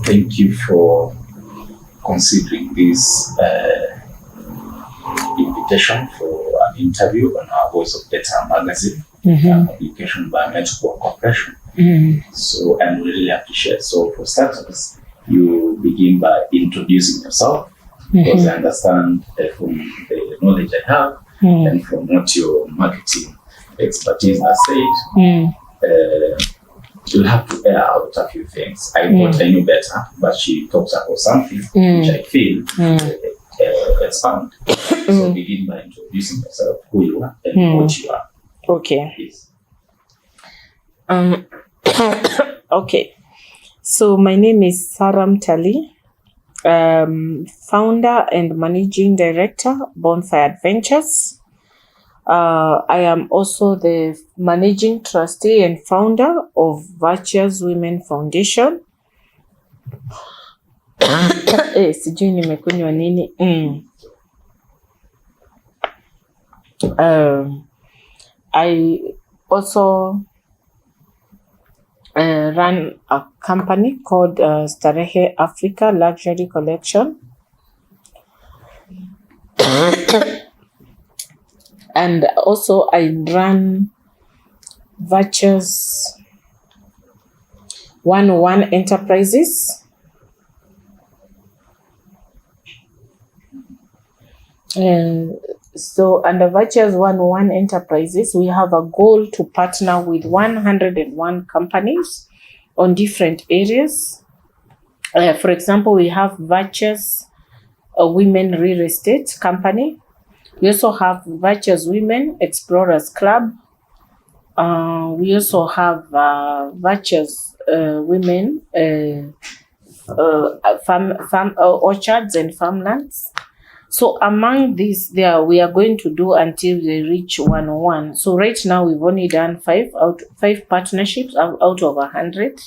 Thank you for considering this invitation for an interview on our Voice of Data magazine, publication by Medical Corporation. So, and we really appreciate. So, for starters, you begin by introducing yourself, because I understand from the knowledge I have and from what your marketing expertise has said, you'll have to air out a few things. I thought I knew better, but she talks about something which I feel expand. So begin by introducing yourself, who you are and what you are. Okay. Please. Okay. So my name is Sara Mtalii, founder and managing director, Bonfire Adventures. I am also the managing trustee and founder of Virtuous Women Foundation. Sijui nimekunywa nini. I also run a company called Starehe Africa Luxury Collection. And also I run Virtuous 101 Enterprises. So under Virtuous 101 Enterprises, we have a goal to partner with 101 companies on different areas. For example, we have Virtuous Women Real Estate Company. We also have Virtuous Women Explorers Club. We also have Virtuous Women farm orchards and farmlands. So among these, we are going to do until they reach 101. So right now we've only done five partnerships out of 100.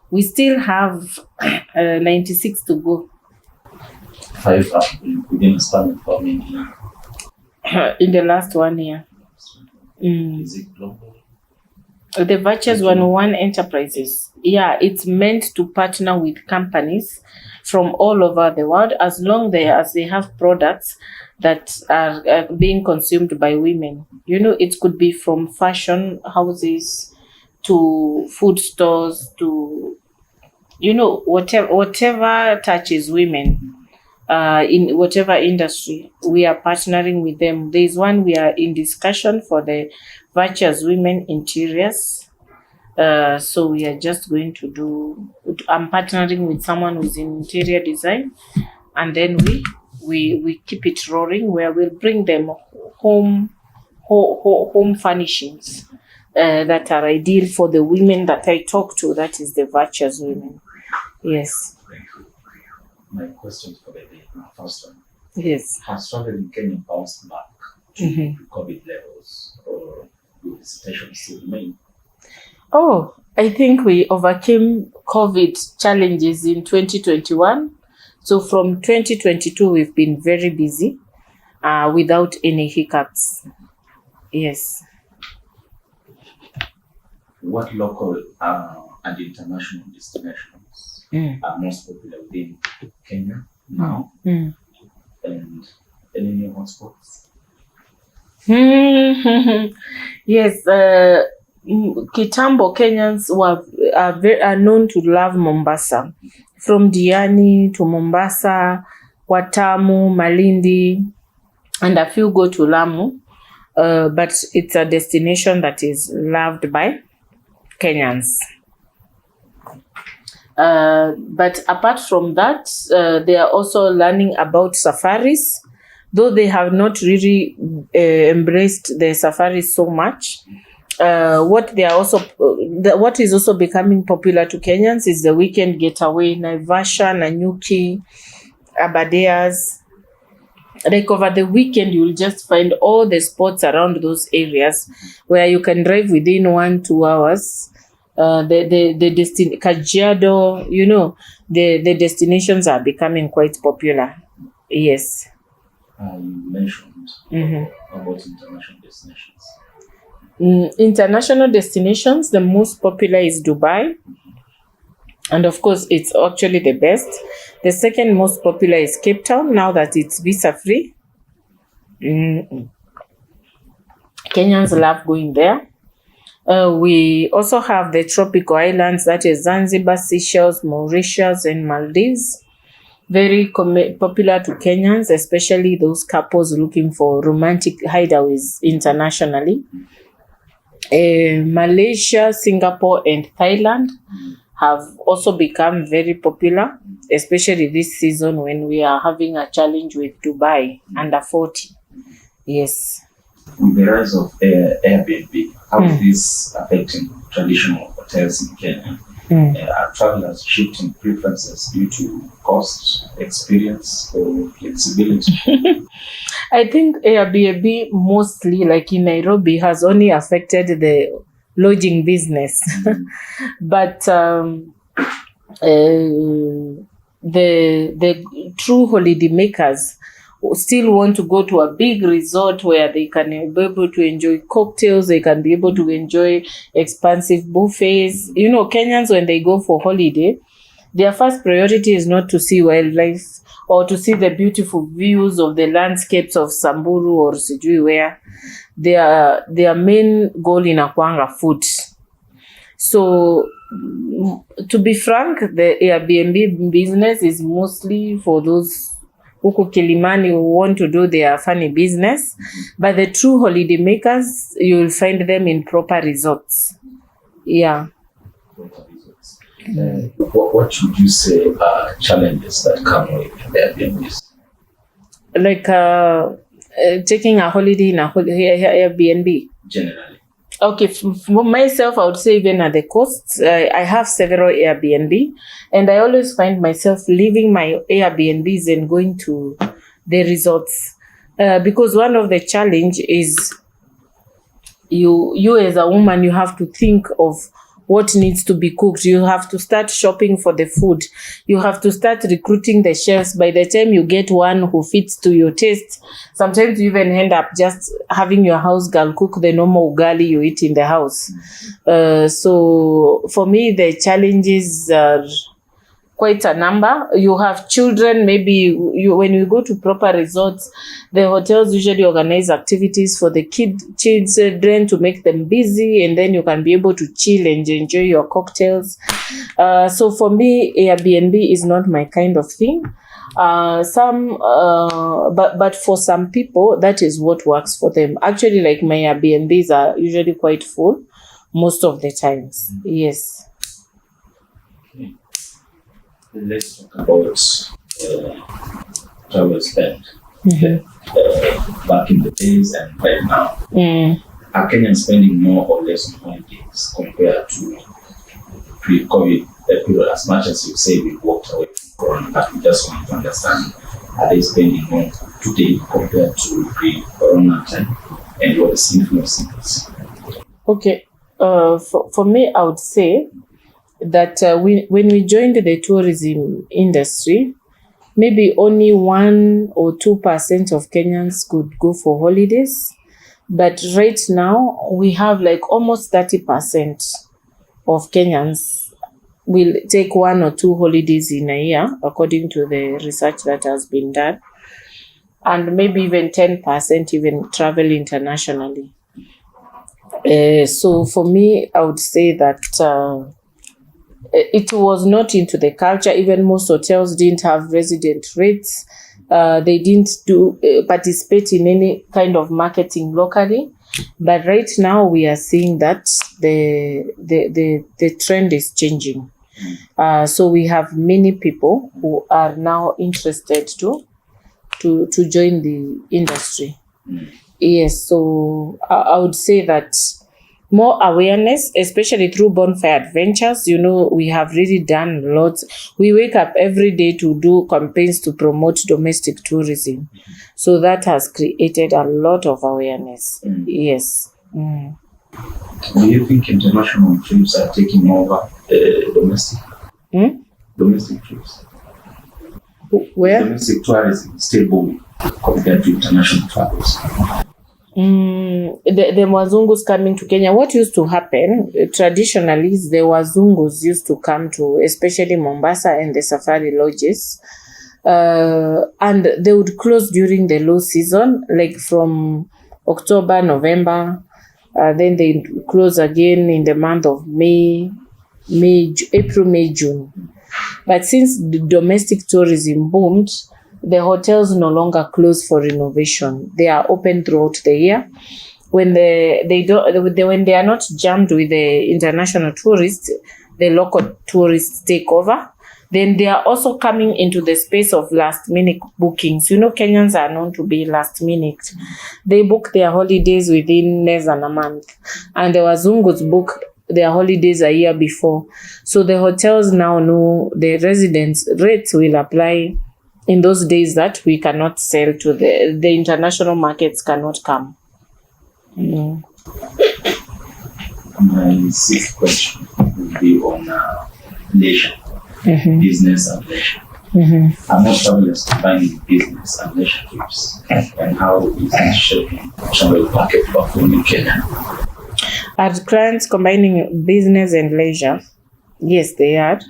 We still have 96 to go. 5 within a span of how many years? In the last 1 year. Is it global? The Virtuous 101 Enterprises, yeah, it's meant to partner with companies from all over the world as long as they have products that are being consumed by women. You know, it could be from fashion houses to food stores to, you know, whatever touches women. In whatever industry, we are partnering with them. There is one we are in discussion for the Virtuous Women Interiors. So we are just going to do, I'm partnering with someone who's in interior design, and then we keep it roaring where we'll bring them home furnishings that are ideal for the women that I talk to. That is the Virtuous Women. Yes. My questions for the day. First one. Yes. Has travel in Kenya bounced back to COVID levels, or will the situation still remain? Oh, I think we overcame COVID challenges in 2021. So from 2022, we've been very busy without any hiccups. Yes. What local and international destinations are most popular within Kenya now? And any new hotspots? Yes. Kitambo Kenyans are known to love Mombasa. From Diani to Mombasa, Watamu, Malindi, and a few go to Lamu. But it's a destination that is loved by Kenyans. But apart from that, they are also learning about safaris, though they have not really embraced the safaris so much. What is also becoming popular to Kenyans is the weekend getaway, Naivasha, Nanyuki, Abadeas. Like over the weekend, you'll just find all the spots around those areas where you can drive within 1-2 hours. The Kajiado, you know, the destinations are becoming quite popular. Yes. You mentioned about international destinations. International destinations, the most popular is Dubai. And of course, it's actually the best. The second most popular is Cape Town, now that it's visa free. Kenyans love going there. We also have the tropical islands, that is Zanzibar, Seychelles, Mauritius, and Maldives. Very popular to Kenyans, especially those couples looking for romantic hideaways internationally. Malaysia, Singapore, and Thailand have also become very popular, especially this season when we are having a challenge with Dubai under 40. Yes. With the rise of Airbnb, how is this affecting traditional hotels in Kenya? Are travelers shifting preferences due to cost, experience, or flexibility? I think Airbnb mostly, like in Nairobi, has only affected the lodging business. But the true holiday makers still want to go to a big resort where they can be able to enjoy cocktails, they can be able to enjoy expansive buffets. You know, Kenyans, when they go for holiday, their first priority is not to see wildlife or to see the beautiful views of the landscapes of Samburu or sijui where. Their main goal inakuanga food. So to be frank, the Airbnb business is mostly for those huku Kilimani who want to do their funny business, but the true holiday makers, you will find them in proper resorts. Yeah. What should you say are challenges that come with Airbnbs? Like taking a holiday in a Airbnb? Generally. Okay, for myself, I would say even at the coast, I have several Airbnb, and I always find myself leaving my Airbnbs and going to the resorts, because one of the challenge is you as a woman, you have to think of what needs to be cooked. You have to start shopping for the food. You have to start recruiting the chefs. By the time you get one who fits to your taste, sometimes you even end up just having your house girl cook the normal ugali you eat in the house. So for me, the challenges are quite a number. You have children, maybe when you go to proper resorts, the hotels usually organize activities for the children to make them busy, and then you can be able to chill and enjoy your cocktails. So for me, Airbnb is not my kind of thing. But for some people, that is what works for them. Actually, like my Airbnbs are usually quite full most of the times. Yes. Let's talk about travel spend. Back in the days and right now. Are Kenyans spending more or less on holidays compared to pre-COVID period? As much as you say we walked away from Corona, but we just want to understand, are they spending more today compared to pre-Corona time? And what is influencing this? Okay. For me, I would say that when we joined the tourism industry, maybe only 1 or 2% of Kenyans could go for holidays. But right now, we have like almost 30% of Kenyans will take 1 or 2 holidays in a year, according to the research that has been done. And maybe even 10% even travel internationally. So for me, I would say that it was not into the culture. Even most hotels didn't have resident rates. They didn't participate in any kind of marketing locally. But right now we are seeing that the trend is changing. So we have many people who are now interested to join the industry. Yes, so I would say that more awareness, especially through Bonfire Adventures. You know, we have really done lots. We wake up every day to do campaigns to promote domestic tourism. So that has created a lot of awareness. Yes. Do you think international trips are taking over domestic? Domestic trips? Where? Domestic tourism is still booming compared to international travels. The Wazungus coming to Kenya, what used to happen traditionally is the Wazungus used to come to, especially Mombasa and the safari lodges, and they would close during the low season, like from October, November. Then they close again in the month of April, May, June. But since the domestic tourism boomed, the hotels no longer close for renovation. They are open throughout the year. When when they are not jammed with the international tourists, the local tourists take over. Then they are also coming into the space of last minute bookings. Kenyans are known to be last minute. They book their holidays within less than a month. And the Wazungus book their holidays a year before. So the hotels now know the residents' rates will apply in those days that we cannot sell to the international markets cannot come. My sixth question will be on leisure, business and leisure. I'm not travelers combining business and leisure trips, and how is it shaping travel market perform in Kenya? Are clients combining business and leisure? Yes, they are.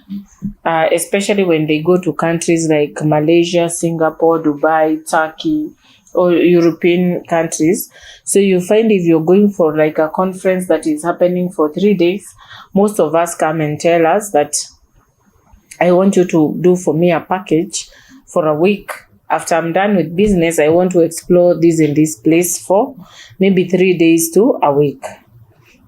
Especially when they go to countries like Malaysia, Singapore, Dubai, Turkey, or European countries. So you find if you're going for like a conference that is happening for 3 days, most of us come and tell us that I want you to do for me a package for a week. After I'm done with business, I want to explore this and this place for maybe 3 days to a week.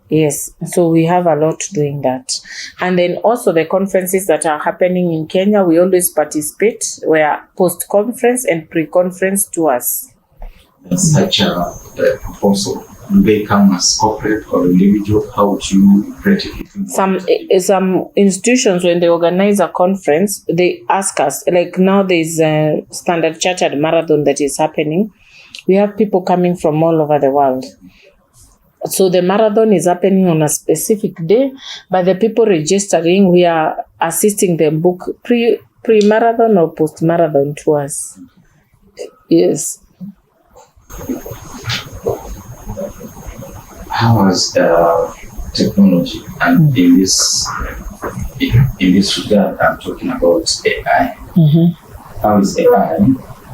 Yes, so we have a lot doing that. And then also the conferences that are happening in Kenya, we always participate. We are post-conference and pre-conference tours. Such a proposal, do they come as corporate or individual? How would you rate it? Some institutions, when they organize a conference, they ask us, like now there's a Standard Chartered Marathon that is happening. We have people coming from all over the world. So the marathon is happening on a specific day, but the people registering, we are assisting them book pre-marathon or post-marathon tours. Yes. How has technology, and in this regard, I'm talking about AI. How is AI?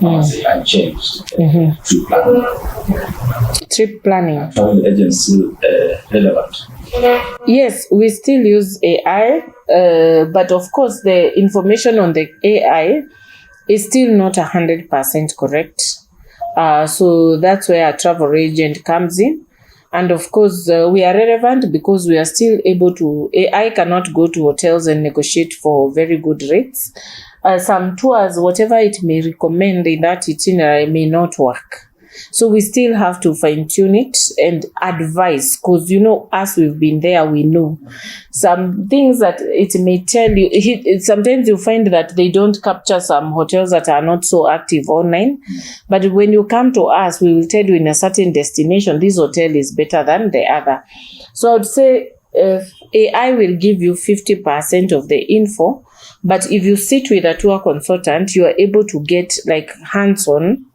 How has AI changed trip planning? Trip planning. Travel agency relevant? Yes, we still use AI, but of course the information on the AI is still not 100% correct. So that's where a travel agent comes in. And of course, we are relevant because we are still able to, AI cannot go to hotels and negotiate for very good rates. Some tours, whatever it may recommend in that itinerary may not work. So we still have to fine tune it and advise, because us, we've been there, we know some things that it may tell you. Sometimes you find that they don't capture some hotels that are not so active online, but when you come to us, we will tell you in a certain destination, this hotel is better than the other. So I would say AI will give you 50% of the info, but if you sit with a tour consultant, you are able to get like hands-on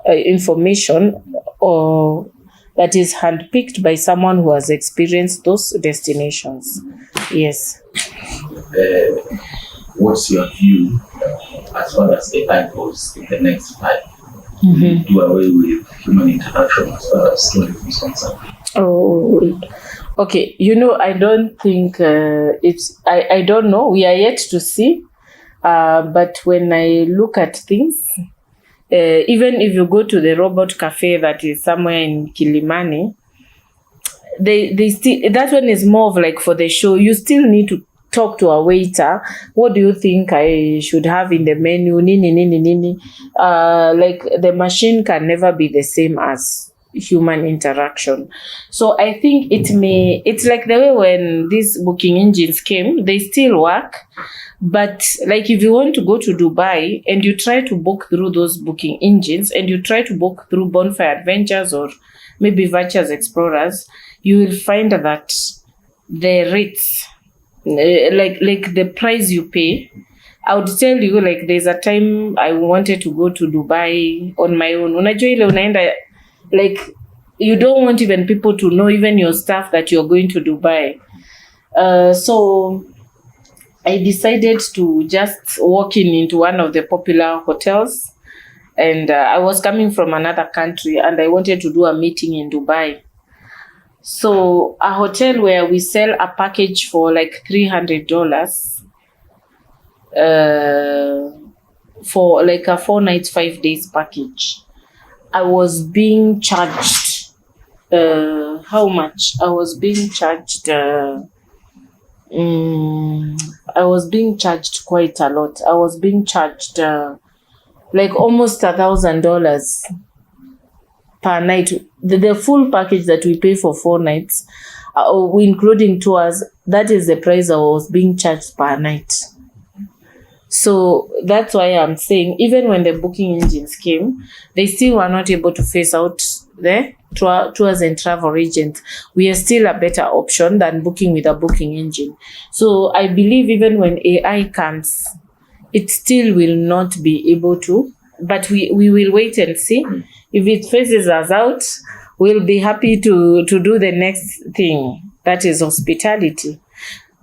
information or that is handpicked by someone who has experienced those destinations. Yes. What's your view as far as AI goes in the next 5? Will you do away with human interaction as far as tourism is concerned? Oh, okay. I don't think I don't know. We are yet to see. But when I look at things, even if you go to the robot cafe that is somewhere in Kilimani, they still, that one is more of like for the show. You still need to talk to a waiter. What do you think I should have in the menu? Nini. Like the machine can never be the same as human interaction. So I think it's like the way when these booking engines came, they still work. But like if you want to go to Dubai and you try to book through those booking engines and you try to book through Bonfire Adventures or maybe Virtuous Explorers, you will find that the rates, like the price you pay, I would tell you, like there's a time I wanted to go to Dubai on my own. Unajua ile unaenda like you don't want even people to know, even your staff, that you're going to Dubai. So I decided to just walk into one of the popular hotels, and I was coming from another country and I wanted to do a meeting in Dubai. So a hotel where we sell a package for like $300 for like a 4 nights, 5 days package. I was being charged how much? I was being charged quite a lot. I was being charged like almost $1,000 per night. The full package that we pay for 4 nights, including tours, that is the price I was being charged per night. So that's why I'm saying, even when the booking engines came, they still were not able to phase out the tours and travel agents. We are still a better option than booking with a booking engine. So I believe even when AI comes, it still will not be able to, but we will wait and see. If it phases us out, we'll be happy to do the next thing, that is hospitality.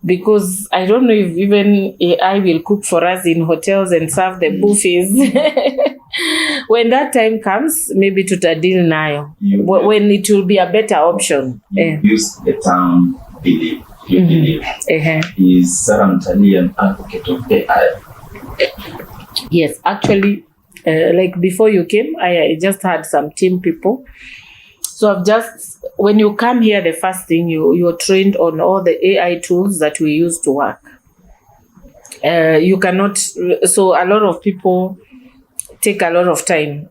Because I don't know if even AI will cook for us in hotels and serve the buffets. When that time comes, maybe tutadil nayo. When it will be a better option. You use the term believe. You believe. Is Sara Mtalii an advocate of AI? Yes, actually, like before you came, I just had some team people. So when you come here, the first thing you're trained on all the AI tools that we use to work. You cannot, so a lot of people take a lot of time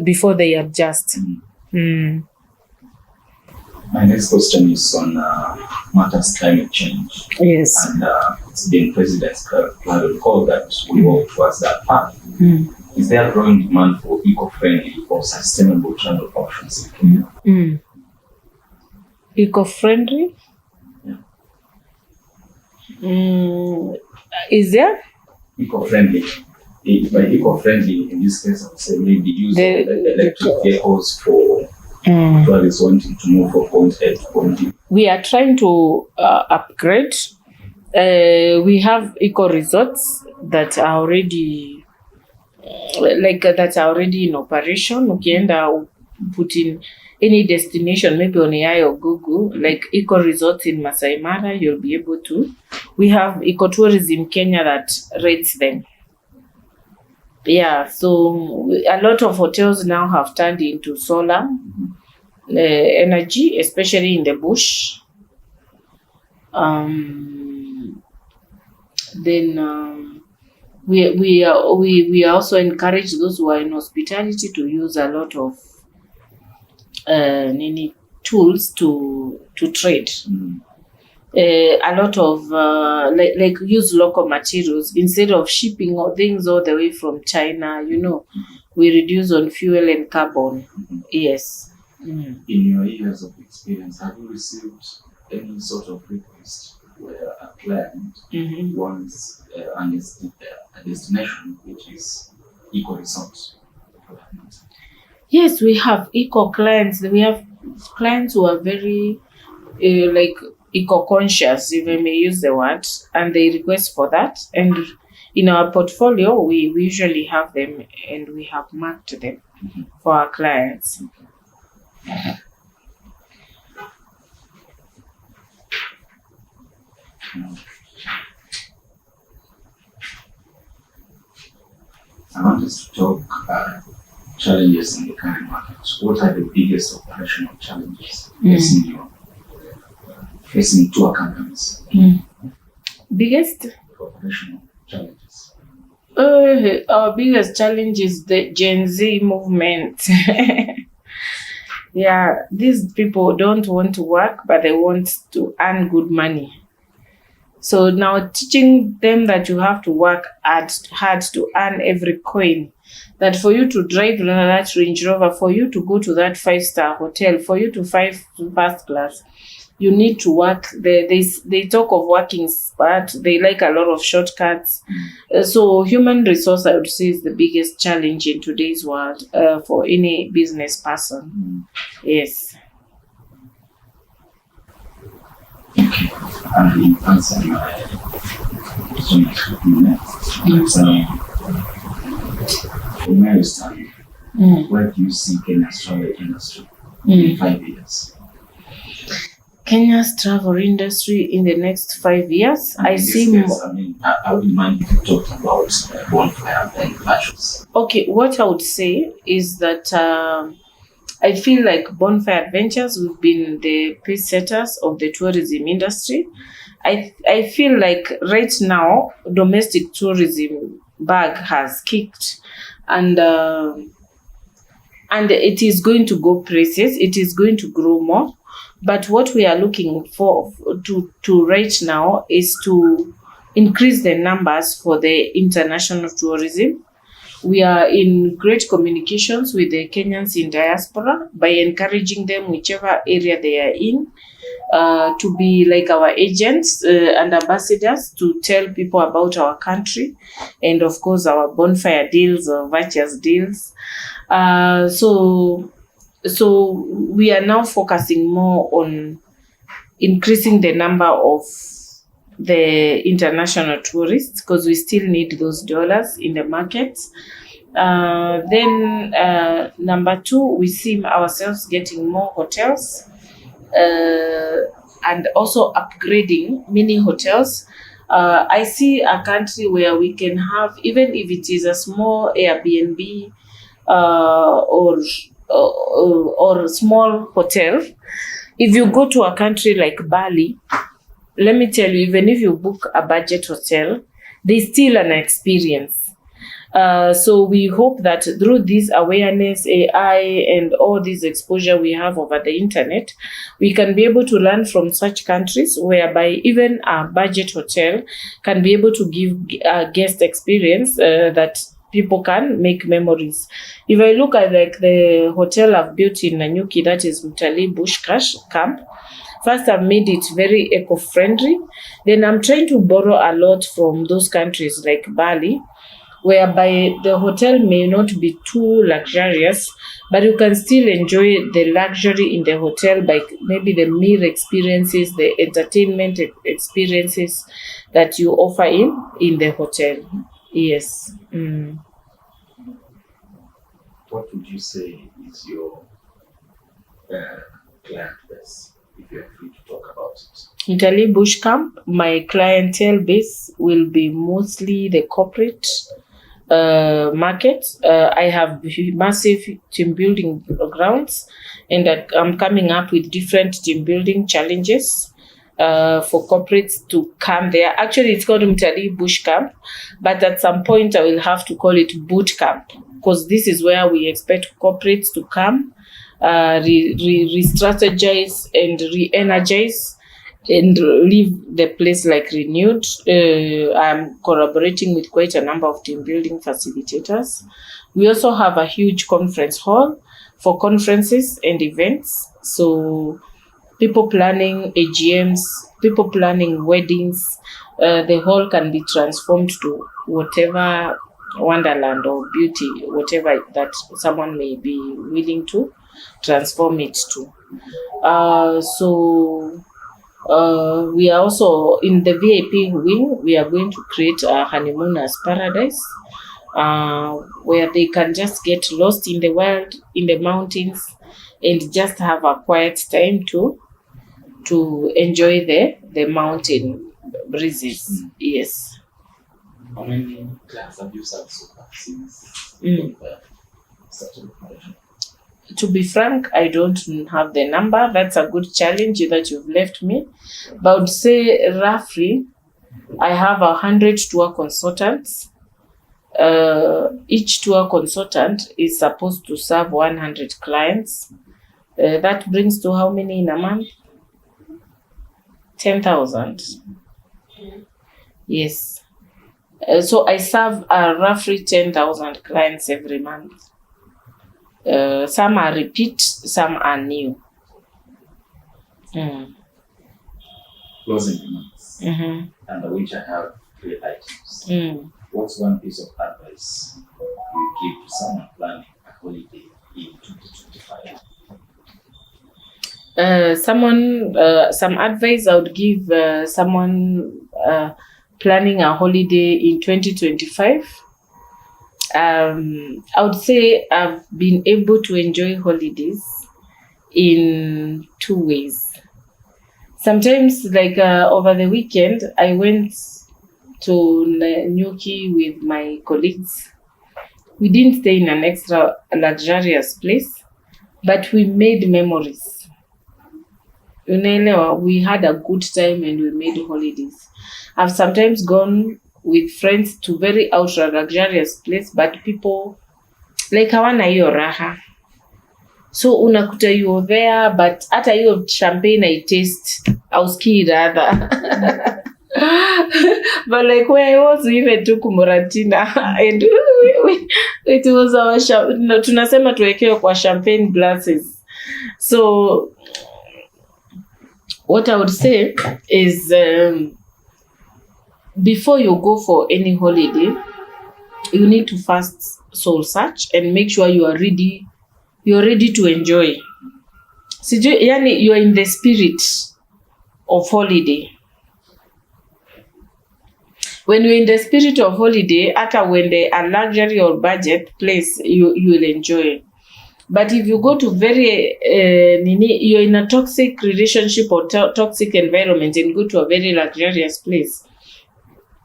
before they adjust. My next question is on matters climate change. Yes. And it's been President's call that we work towards that path. Is there a growing demand for eco-friendly or sustainable travel options in Kenya? Eco-friendly? Yeah. Is there? Eco-friendly. By eco-friendly, in this case, I would say maybe use electric vehicles for tourists wanting to move from point A to point B. We are trying to upgrade. We have eco resorts that are already in operation. Ukienda put in any destination, maybe on AI or Google, like eco resorts in Masai Mara, you'll be able to. We have ecotourism Kenya that rates them. Yeah, so a lot of hotels now have turned into solar energy, especially in the bush. We also encourage those who are in hospitality to use a lot of tools to trade. A lot of like use local materials instead of shipping or things all the way from China. We reduce on fuel and carbon. Yes. In your years of experience, have you received any sort of request where a client wants a destination which is eco-resort? Yes, we have eco clients. We have clients who are very eco-conscious, if I may use the word, and they request for that. And in our portfolio, we usually have them, and we have marked them for our clients. I want us to talk challenges in the current market. What are the biggest operational challenges facing tour companies? Biggest operational challenges? Our biggest challenge is the Gen Z movement. Yeah, these people don't want to work, but they want to earn good money. So now teaching them that you have to work hard to earn every coin, that for you to drive that Range Rover, for you to go to that 5-star hotel, for you to fly first class, you need to work. They talk of working smart. They like a lot of shortcuts. So human resource, I would say, is the biggest challenge in today's world for any business person. Yes. Okay. And in answering my question, from where you stand, where do you see Kenya's travel industry in 5 years? Kenya's travel industry in the next 5 years, And I in this see case, I wouldn't mind if you talked about Bonfire and Virtuous. Okay, what I would say is that I feel like Bonfire Adventures, we've been the pace setters of the tourism industry. I feel like right now domestic tourism bag has kicked, and it is going to go places. It is going to grow more. But what we are looking for to right now is to increase the numbers for the international tourism. We are in great communications with the Kenyans in diaspora by encouraging them, whichever area they are in, to be like our agents and ambassadors to tell people about our country, and of course our bonfire deals or virtuous deals. So we are now focusing more on increasing the number of the international tourists, because we still need those dollars in the market. Then number two, we see ourselves getting more hotels and also upgrading mini hotels. I see a country where we can have, even if it is a small Airbnb or small hotel. If you go to a country like Bali, let me tell you, even if you book a budget hotel, there's still an experience. So we hope that through this awareness, AI, and all this exposure we have over the internet, we can be able to learn from such countries whereby even a budget hotel can be able to give a guest experience that people can make memories. If I look at like the hotel I've built in Nanyuki, that is Mtalii Bush Camp. First, I've made it very eco-friendly. Then I'm trying to borrow a lot from those countries like Bali, whereby the hotel may not be too luxurious, but you can still enjoy the luxury in the hotel by maybe the meal experiences, the entertainment experiences that you offer in the hotel. Yes. What would you say is your client base, if you're free to talk about it? Mtalii Bush Camp, my clientele base will be mostly the corporate market. I have massive team building grounds, and I'm coming up with different team building challenges for corporates to come there. Actually, it's called Mtalii Bush Camp, but at some point I will have to call it Boot Camp, because this is where we expect corporates to come, re-strategize and re-energize and leave the place like renewed. I'm collaborating with quite a number of team building facilitators. We also have a huge conference hall for conferences and events. So people planning AGMs, people planning weddings, the hall can be transformed to whatever wonderland or beauty, whatever that someone may be willing to transform it to. We are also in the VIP wing. We are going to create a honeymooners paradise, where they can just get lost in the wild, in the mountains, and just have a quiet time to enjoy the mountain breezes. Yes. How many clients have you served so far since started operation? To be frank, I don't have the number. That's a good challenge that you've left me. But I would say roughly, I have 100 tour consultants. Each tour consultant is supposed to serve 100 clients. That brings to how many in a month? 10,000. Yes. So I serve roughly 10,000 clients every month. Some are repeat, some are new. closing remarks, under which I have 3 items. What's one piece of advice you give to someone planning a holiday in 2025? Some advice I would give someone planning a holiday in 2025. I would say I've been able to enjoy holidays in 2 ways. Sometimes, like over the weekend, I went to Nyuki with my colleagues. We didn't stay in an extra luxurious place, but we made memories. We had a good time and we made holidays. I've sometimes gone with friends to very ultra luxurious place, but people like hawana hiyo raha. So unakuta you there, but hata hiyo champagne I taste, ausikii rather. But like where I was, we even took Muratina and it was our tunasema tuwekewe kwa champagne glasses. So what I would say is before you go for any holiday, you need to first soul search and make sure you are ready. You're ready to enjoy. Yani you are in the spirit of holiday. When you're in the spirit of holiday, after when they are luxury or budget place, you will enjoy. But if you go to very you're in a toxic relationship or toxic environment and go to a very luxurious place,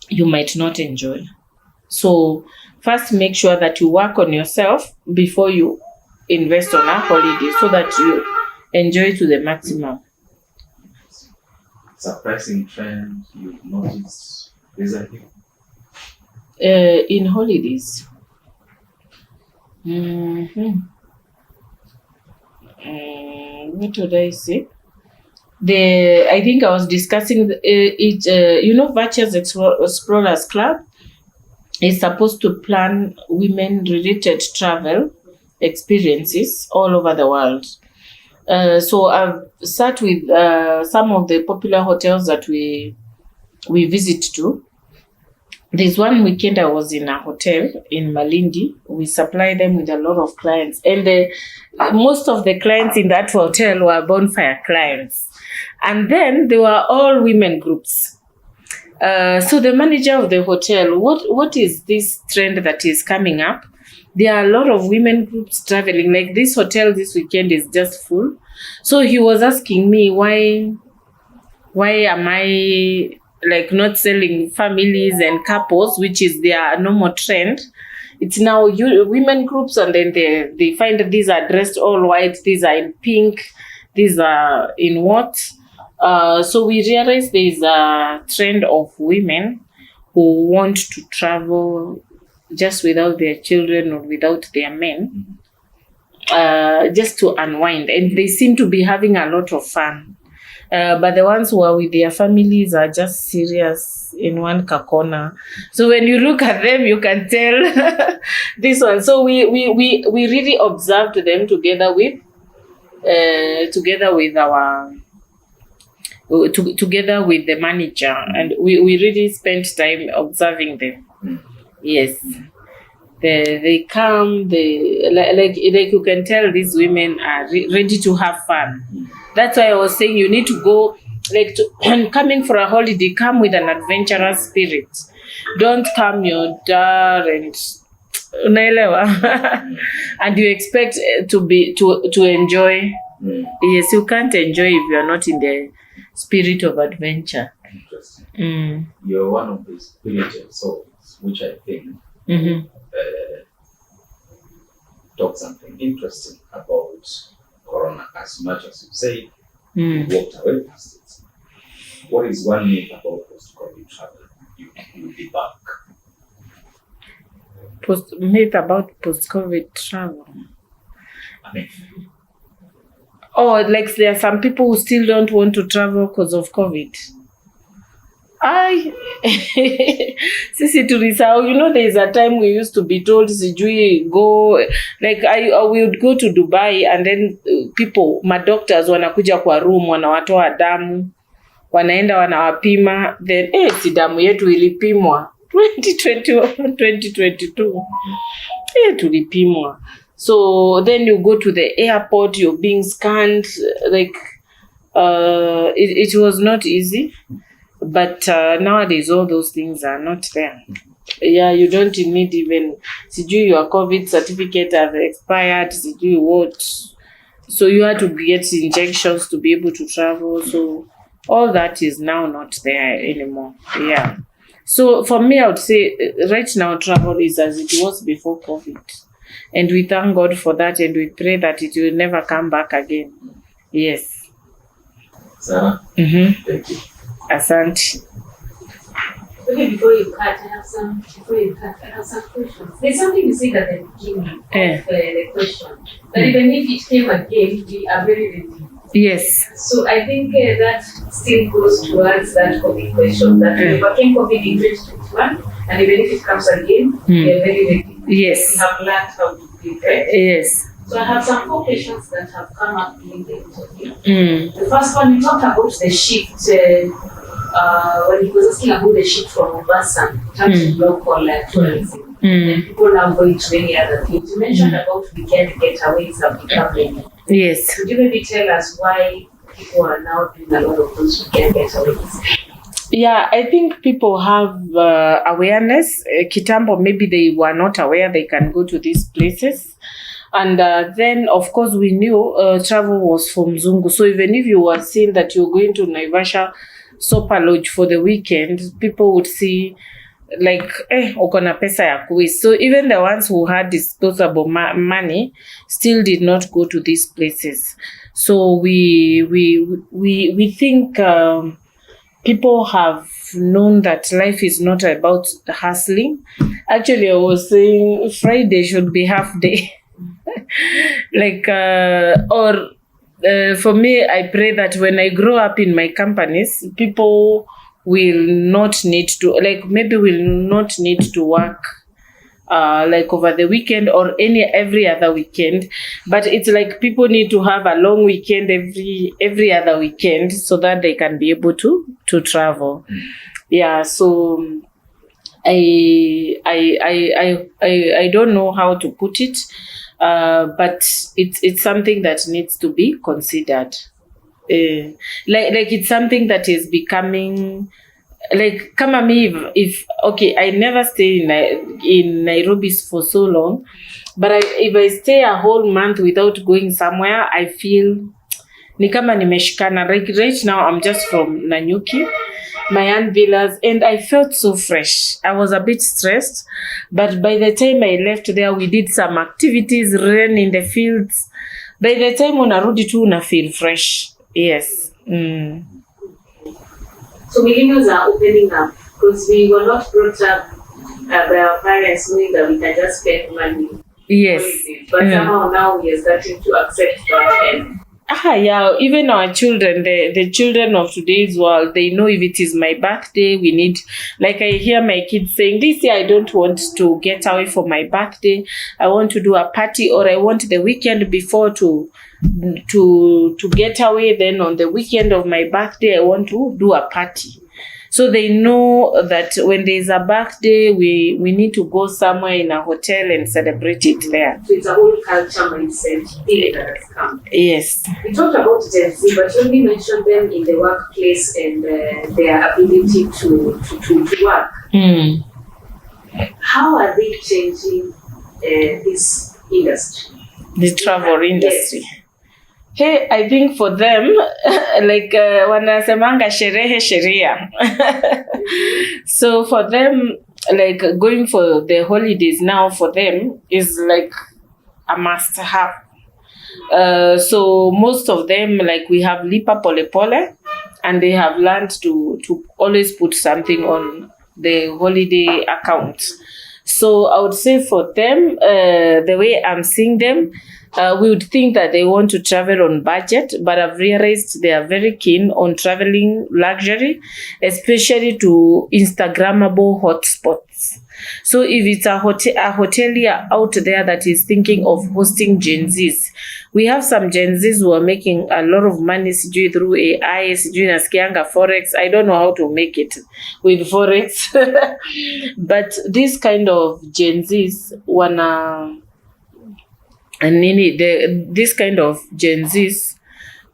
you might not enjoy. So first make sure that you work on yourself before you invest on a holiday so that you enjoy to the maximum. Surprising trend you've noticed recently? In holidays. What would I say? I think I was discussing Virtuous Explorers Club is supposed to plan women-related travel experiences all over the world. So I've sat with some of the popular hotels that we visit to. There's one weekend I was in a hotel in Malindi. We supply them with a lot of clients, and most of the clients in that hotel were Bonfire clients. And then they were all women groups. So the manager of the hotel, what is this trend that is coming up? There are a lot of women groups traveling. Like this hotel this weekend is just full. So he was asking me why am I like not selling families and couples, which is their normal trend. It's now women groups, and then they find that these are dressed all white, these are in pink, these are in what? So we realized there is a trend of women who want to travel just without their children or without their men, just to unwind. And they seem to be having a lot of fun. But the ones who are with their families are just serious in one corner. So when you look at them, you can tell this one. So we really observed them together with the manager, and we really spent time observing them. Yes. They come, like you can tell these women are ready to have fun. That's why I was saying you need to go, coming for a holiday, come with an adventurous spirit. Don't come you're dull and and you expect to enjoy. Yes, you can't enjoy if you are not in the spirit of adventure. Interesting. You're one of the spiritual souls, which I think talk something interesting about Corona. As much as you say, you walked away past it. What is one myth about post-COVID travel you debunk? Myth about post-COVID travel? I mean, like there are some people who still don't want to travel because of COVID. Sisi tulisahau, there's a time we used to be told sijui go, like we would go to Dubai and then people, my doctors wanakuja kwa room wanawatoa damu, wanaenda wanawapima, then si damu yetu ilipimwa 2021 2022 tulipimwa. So then you go to the airport, you're being scanned, like it was not easy, but nowadays all those things are not there. Yeah, you don't need even your COVID certificate have expired, what. So you had to get injections to be able to travel. So all that is now not there anymore. Yeah. So for me, I would say right now travel is as it was before COVID. And we thank God for that, and we pray that it will never come back again. Yes. Sara? Thank you. Asante. Okay, before you cut, I have some questions. There's something you said at the beginning of the question, that even if it came again, we are very ready. Yes. So I think that still goes towards that COVID question, that we overcame COVID in 2021, and even if it comes again, we are very ready. Yes. We have learned how to prepare. Yes. So I have some 4 questions that have come up in the interview. The first one, we talked about the shift, when he was asking about the shift from Mombasa to local tourism. And people now going to many other things. You mentioned about weekend getaways have become many. Yes. Could you maybe tell us why people are now doing a lot of those weekend getaways? Yeah, I think people have awareness. Kitambo, maybe they were not aware they can go to these places. And then, of course, we knew travel was for Mzungu. So even if you were seeing that you're going to Naivasha Sopa Lodge for the weekend, people would see like, uko na pesa ya kuishi. So even the ones who had disposable money still did not go to these places. So we think people have known that life is not about hustling. Actually, I was saying Friday should be half day. Like, for me, I pray that when I grow up in my companies, people will not need to, like, maybe will not need to work like over the weekend or every other weekend, but it's like people need to have a long weekend every other weekend so that they can be able to travel. Yeah, so I don't know how to put it, but it's something that needs to be considered. Like it's something that is becoming like, kama me, if okay, I never stay in Nairobi for so long, but if I stay a whole month without going somewhere, I feel ni kama nimeshikana. Like right now, I'm just from Nanyuki, my aunt villas, and I felt so fresh. I was a bit stressed, but by the time I left there, we did some activities, ran in the fields. By the time unarudi tu una feel fresh. Yes. So millennials are opening up because we were not brought up by our parents knowing that we can just spend money. Yes. But somehow now we are starting to accept that. And yeah, even our children, the children of today's world, they know if it is my birthday, we need, like I hear my kids saying, this year I don't want to get away for my birthday. I want to do a party, or I want the weekend before to get away. Then on the weekend of my birthday, I want to do a party. So they know that when there's a birthday, we need to go somewhere in a hotel and celebrate it there. So it's a whole culture mindset thing that has come. Yes. We talked about Gen Z, but you only mentioned them in the workplace and their ability to work. How are they changing this industry? The travel industry. Yes. Hey, I think for them, like wanasemanga sherehe sheria. So for them, like going for the holidays now for them is like a must have. So most of them, like we have lipa pole pole, and they have learned to always put something on the holiday account. So I would say for them, the way I'm seeing them, we would think that they want to travel on budget, but I've realized they are very keen on traveling luxury, especially to Instagrammable hotspots. So if it's a hotelier out there that is thinking of hosting Gen Zs, we have some Gen Zs who are making a lot of money sijui through AI, sijui nasikianga Forex. I don't know how to make it with Forex. But this kind of Gen Zs this kind of Gen Zs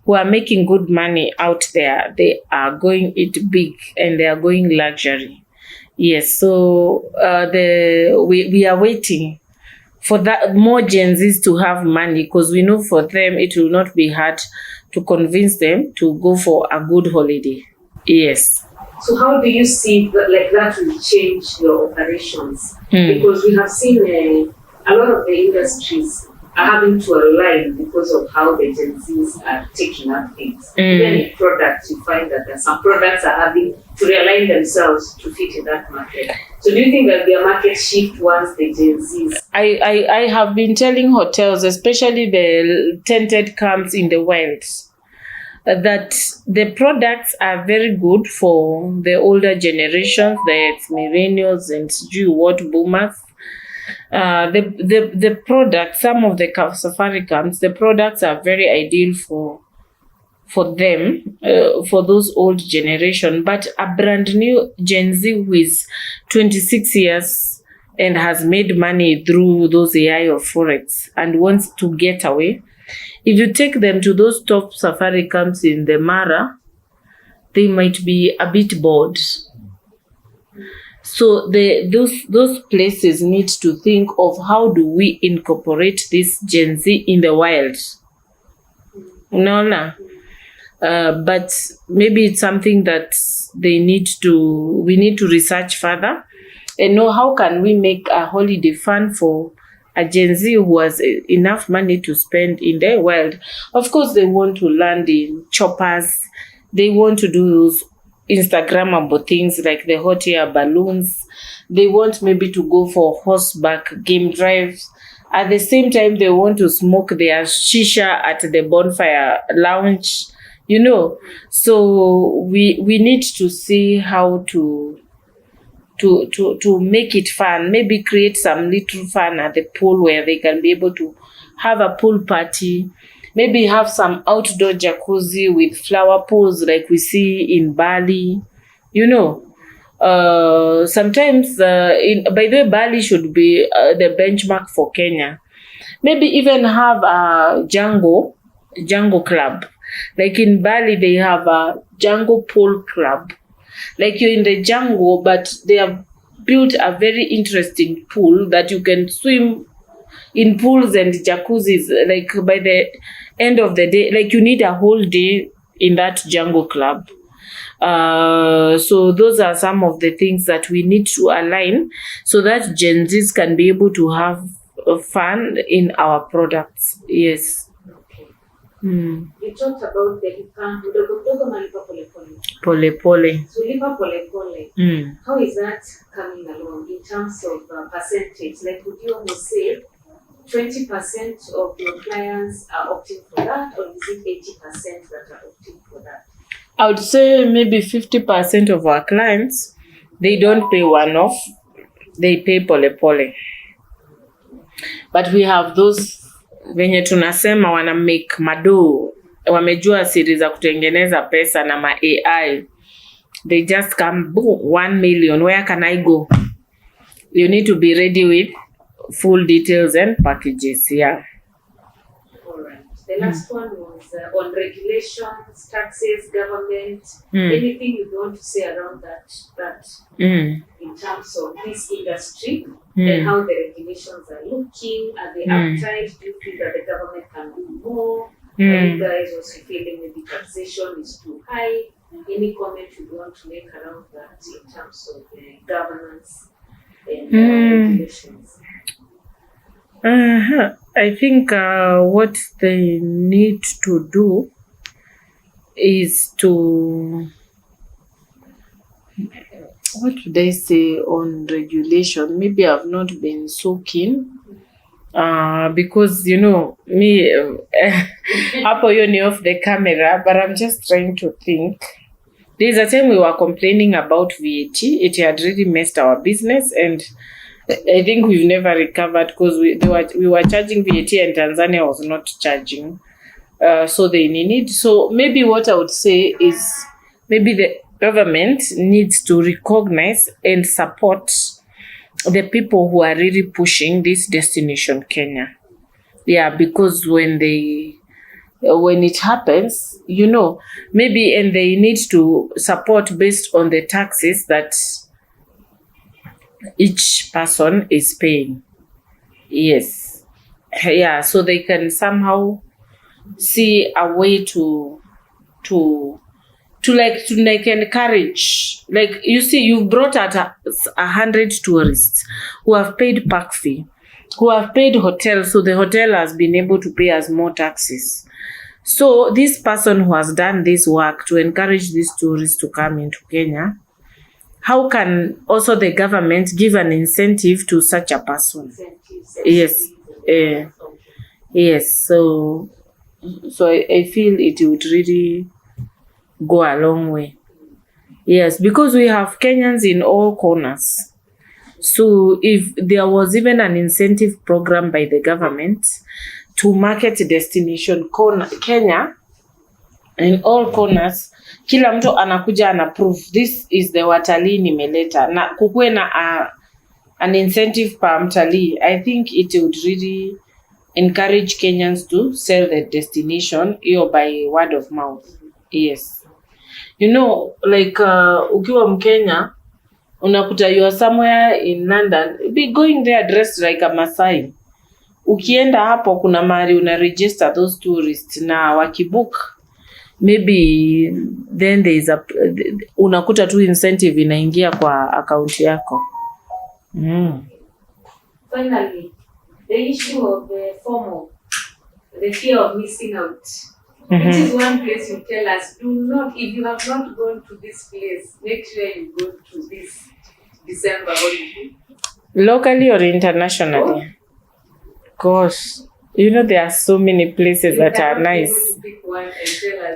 who are making good money out there, they are going it big and they are going luxury. Yes, so we are waiting for that more Gen Zs to have money, because we know for them it will not be hard to convince them to go for a good holiday. Yes. So how do you see that will change your operations? Because we have seen a lot of the industries are having to align because of how the Gen Zs are taking up things. Even in products, you find that some products are having to realign themselves to fit in that market. So do you think there'll be a market shift once the Gen Zs? I have been telling hotels, especially the tented camps in the wilds, that the products are very good for the older generations, the millennials and boomers. The products, some of the safari camps, the products are very ideal for them, for those old generation. But a brand new Gen Z who is 26 years and has made money through those AI or Forex and wants to get away, if you take them to those top safari camps in the Mara, they might be a bit bored. So those places need to think of how do we incorporate this Gen Z in the wild. No. But maybe it's something that we need to research further and know how can we make a holiday fun for a Gen Z who has enough money to spend in the wild. Of course, they want to land in choppers. They want to do those Instagrammable things like the hot air balloons. They want maybe to go for horseback game drives. At the same time, they want to smoke their shisha at the Bonfire lounge, So we need to see how to make it fun. Maybe create some little fun at the pool where they can be able to have a pool party. Maybe have some outdoor jacuzzi with flower pools like we see in Bali. Sometimes, by the way, Bali should be the benchmark for Kenya. Maybe even have a jungle club. Like in Bali, they have a jungle pool club. Like you're in the jungle, but they have built a very interesting pool that you can swim in pools and jacuzzis. Like by the end of the day, like you need a whole day in that jungle club. So those are some of the things that we need to align so that Gen Zs can be able to have fun in our products. Yes. You talked about the mdogo malipa pole pole. So lipa pole pole. How is that coming along in terms of percentage? Like would you almost say 20% of your clients are opting for that, or is it 80% that are opting for that? I would say maybe 50% of our clients, they don't pay one-off, they pay pole pole. But we have those wenye tunasema wana make mado, wamejua siri za kutengeneza pesa na ma AI. They just come, boom, 1 million, where can I go? You need to be ready with full details and packages, yeah. All right. The last one was on regulations, taxes, government, anything you want to say around that in terms of this industry and how the regulations are looking, are they uptight? Do you feel that the government can do more? Are you guys also feeling maybe taxation is too high? Any comment you want to make around that in terms of the governance and regulations? I think what they need to do is to, what would I say on regulation? Maybe I've not been so keen because me hapo hiyo ni off the camera, but I'm just trying to think. There's a time we were complaining about VAT. It had really messed our business, and I think we've never recovered because we were charging VAT and Tanzania was not charging. So they need. So maybe what I would say is maybe the government needs to recognize and support the people who are really pushing this destination Kenya. Yeah, because when it happens, maybe, and they need to support based on the taxes that each person is paying. Yes. Yeah, so they can somehow see a way to encourage, like, you see, you've brought out 100 tourists who have paid park fee, who have paid hotel, so the hotel has been able to pay us more taxes. So this person who has done this work to encourage these tourists to come into Kenya, how can also the government give an incentive to such a person? Yes. Yes. So I feel it would really go a long way. Yes, because we have Kenyans in all corners. So if there was even an incentive program by the government to market destination Kenya in all corners, kila mtu anakuja ana prove this is the watalii nimeleta, na kukuwe na an incentive per mtalii, I think it would really encourage Kenyans to sell the destination by word of mouth. Yes. Like ukiwa Mkenya unakuta you are somewhere in London, be going there dressed like a Masai. Ukienda hapo kuna mahali una register those tourists, na wakibook maybe then there is unakuta tu incentive inaingia kwa account yako. Finally, the issue of FOMO, the fear of missing out. Which is one place you tell us, do not, if you have not gone to this place, make sure you go to this December holiday. Locally or internationally? Gosh, there are so many places that are nice.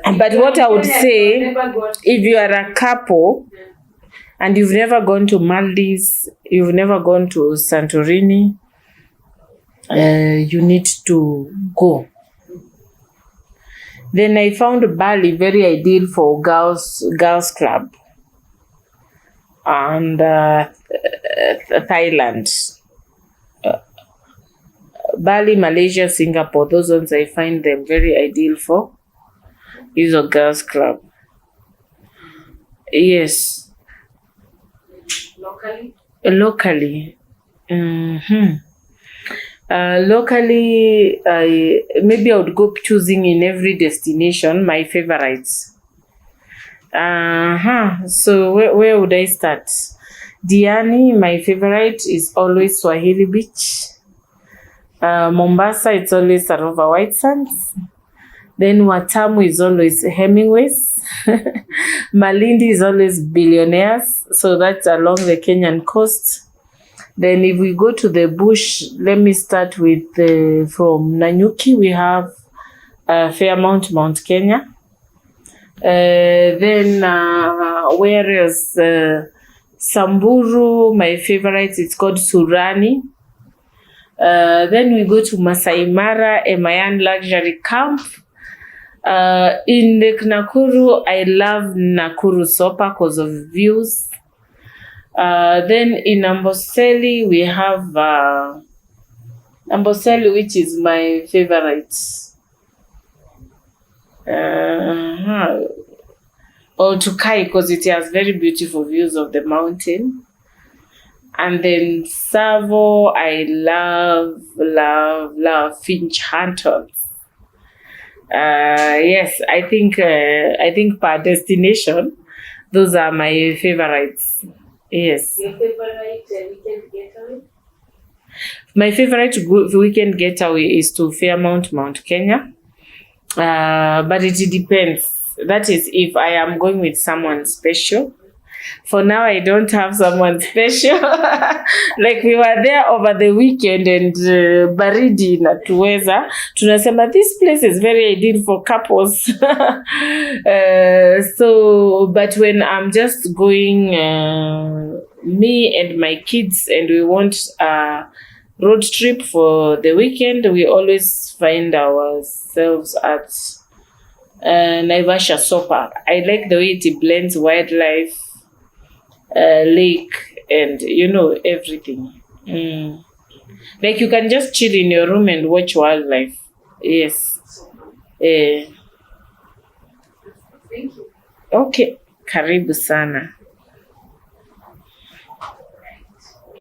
But what I would say, if you are a couple and you've never gone to Maldives, you've never gone to Santorini, you need to go. Then I found Bali very ideal for girls club, and Thailand, Bali, Malaysia, Singapore. Those ones I find them very ideal for is a girls club. Yes. Locally. Locally, maybe I would go choosing in every destination my favorites. So where would I start? Diani, my favorite is always Swahili Beach. Mombasa, it's always Sarova White Sands. Then Watamu is always Hemingways. Malindi is always Billionaires. So that's along the Kenyan coast. Then if we go to the bush, let me start with from Nanyuki, we have Fairmount, Mount Kenya. Then where else? Samburu, my favorite, it's called Surani. Then we go to Masai Mara, a Mayan luxury camp. In the Nakuru, I love Nakuru Sopa because of views. Then in Amboseli, we have Amboseli, which is my favorite. Or Tukai, because it has very beautiful views of the mountain. And then Savo, I love Finch Hamptons. Yes, I think per destination, those are my favorites. Yes. Your favorite weekend getaway? My favorite weekend getaway is to Fairmount, Mount Kenya. But it depends. That is if I am going with someone special. For now, I don't have someone special. Like we were there over the weekend and baridi natuweza. Tunasema this place is very ideal for couples. So, but when I'm just going me and my kids and we want a road trip for the weekend, we always find ourselves at Naivasha Sopa. I like the way it blends wildlife, lake, and everything. Like you can just chill in your room and watch wildlife. Yes. Thank you. Okay. Karibu sana.